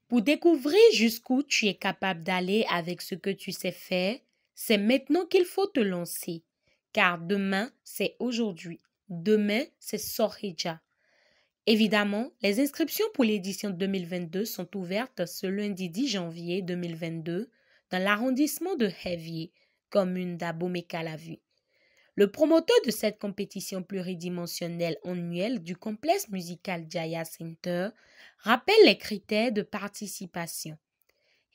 Pour découvrir jusqu'où tu es capable d'aller avec ce que tu sais faire, c'est maintenant qu'il faut te lancer. Car demain, c'est aujourd'hui. Demain, c'est Sorhidja. Évidemment, les inscriptions pour l'édition 2022 sont ouvertes ce lundi 10 janvier 2022 dans l'arrondissement de Hevier, commune d'Abomey-Calavi. Le promoteur de cette compétition pluridimensionnelle annuelle du complexe musical Jaya Center rappelle les critères de participation.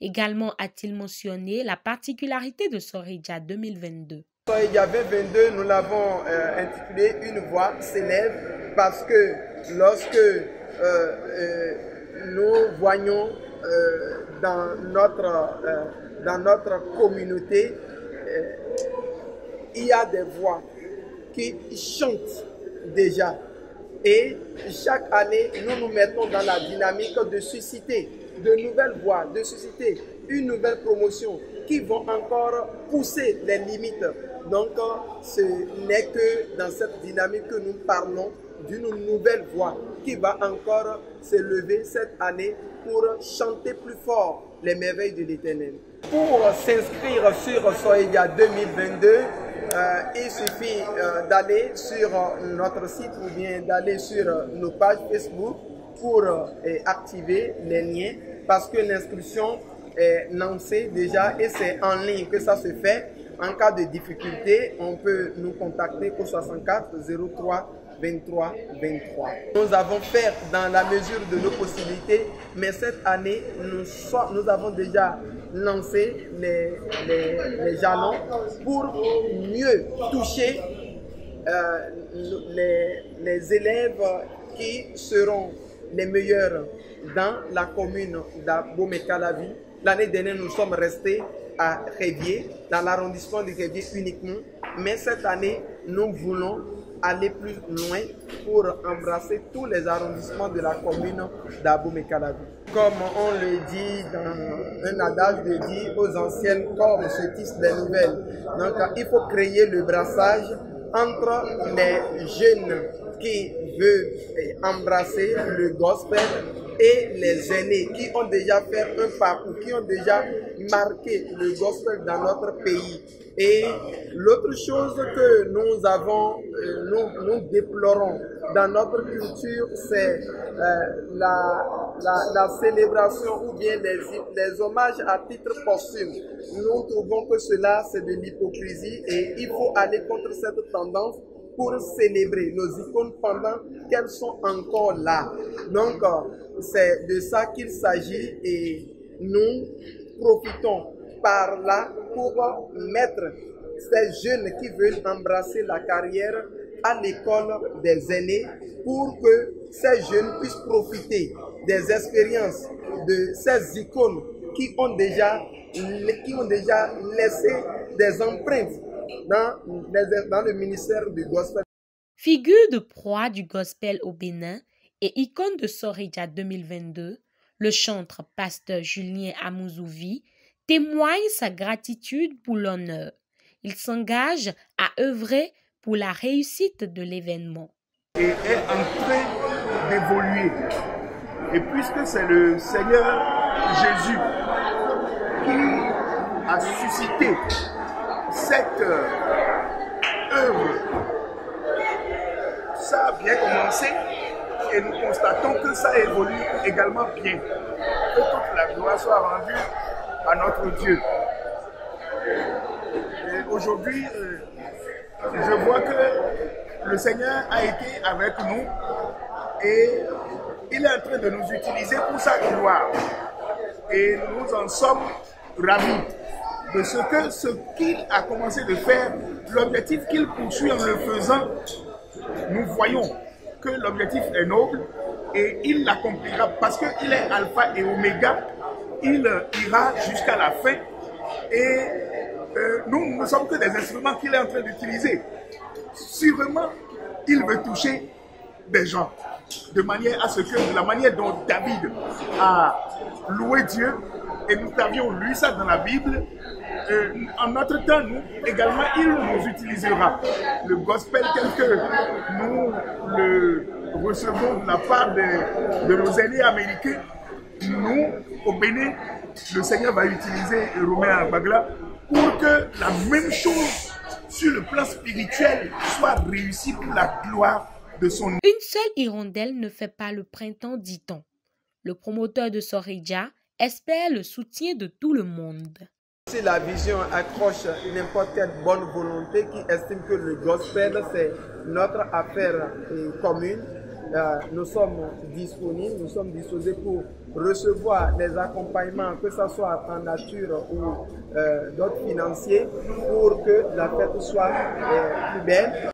Également a-t-il mentionné la particularité de Sorhidja 2022. Sorhidja 2022, nous l'avons intitulé « Une voix s'élève » parce que lorsque nous voyons dans notre communauté, il y a des voix qui chantent déjà. Et chaque année, nous nous mettons dans la dynamique de susciter de nouvelles voix, de susciter une nouvelle promotion qui vont encore pousser les limites. Donc, ce n'est que dans cette dynamique que nous parlons d'une nouvelle voix qui va encore s'élever cette année pour chanter plus fort les merveilles de l'Éternel. Pour s'inscrire sur Sorhidja 2022, il suffit d'aller sur notre site ou bien d'aller sur nos pages Facebook pour activer les liens parce que l'inscription est lancée déjà et c'est en ligne que ça se fait. En cas de difficulté, on peut nous contacter au 64 03 23 23. Nous avons fait dans la mesure de nos possibilités, mais cette année, nous avons déjà lancé les jalons pour mieux toucher les élèves qui seront les meilleurs dans la commune d'Abomey-Calavi. L'année dernière, nous sommes restés à Hevier, dans l'arrondissement de Hevier uniquement, mais cette année, nous voulons aller plus loin pour embrasser tous les arrondissements de la commune d'Abomey-Calavi. Comme on le dit dans un adage de dire aux anciennes cornes se tissent des nouvelles. Donc il faut créer le brassage entre les jeunes qui veulent embrasser le gospel et les aînés qui ont déjà fait un parcours, qui ont déjà marqué le gospel dans notre pays. Et l'autre chose que nous avons, nous déplorons dans notre culture, c'est la célébration ou bien les hommages à titre posthume. Nous trouvons que cela, c'est de l'hypocrisie et il faut aller contre cette tendance pour célébrer nos icônes pendant qu'elles sont encore là. Donc, c'est de ça qu'il s'agit et nous profitons par là pour mettre ces jeunes qui veulent embrasser la carrière à l'école des aînés pour que ces jeunes puissent profiter des expériences de ces icônes qui ont déjà laissé des empreintes dans le ministère du gospel. Figure de proie du gospel au Bénin et icône de Sorhidja 2022, le chantre pasteur Julien Amouzouvi témoigne sa gratitude pour l'honneur. Il s'engage à œuvrer pour la réussite de l'événement. Et est en train d'évoluer. Et puisque c'est le Seigneur Jésus qui a suscité cette œuvre, ça a bien commencé et nous constatons que ça évolue également bien. Que toute la gloire soit rendue à notre Dieu. Aujourd'hui, je vois que le Seigneur a été avec nous et il est en train de nous utiliser pour sa gloire. Et nous en sommes ravis de ce qu'il a commencé de faire, l'objectif qu'il poursuit en le faisant. Nous voyons que l'objectif est noble et il l'accomplira parce qu'il est alpha et oméga. Il ira jusqu'à la fin et nous ne sommes que des instruments qu'il est en train d'utiliser. Sûrement, il veut toucher des gens de manière à ce que, de la manière dont David a loué Dieu, et nous avions lu ça dans la Bible, en notre temps, nous également, il nous utilisera. Le gospel tel que nous le recevons de la part de nos aînés américains, nous, au Bénin, le Seigneur va utiliser Romain Gbagla pour que la même chose sur le plan spirituel soit réussie pour la gloire de son nom. Une seule hirondelle ne fait pas le printemps, dit-on. Le promoteur de Soreja espère le soutien de tout le monde. Si la vision accroche n'importe quelle bonne volonté qui estime que le gospel c'est notre affaire commune, nous sommes disponibles, nous sommes disposés pour recevoir des accompagnements, que ce soit en nature ou d'autres financiers, pour que la fête soit plus belle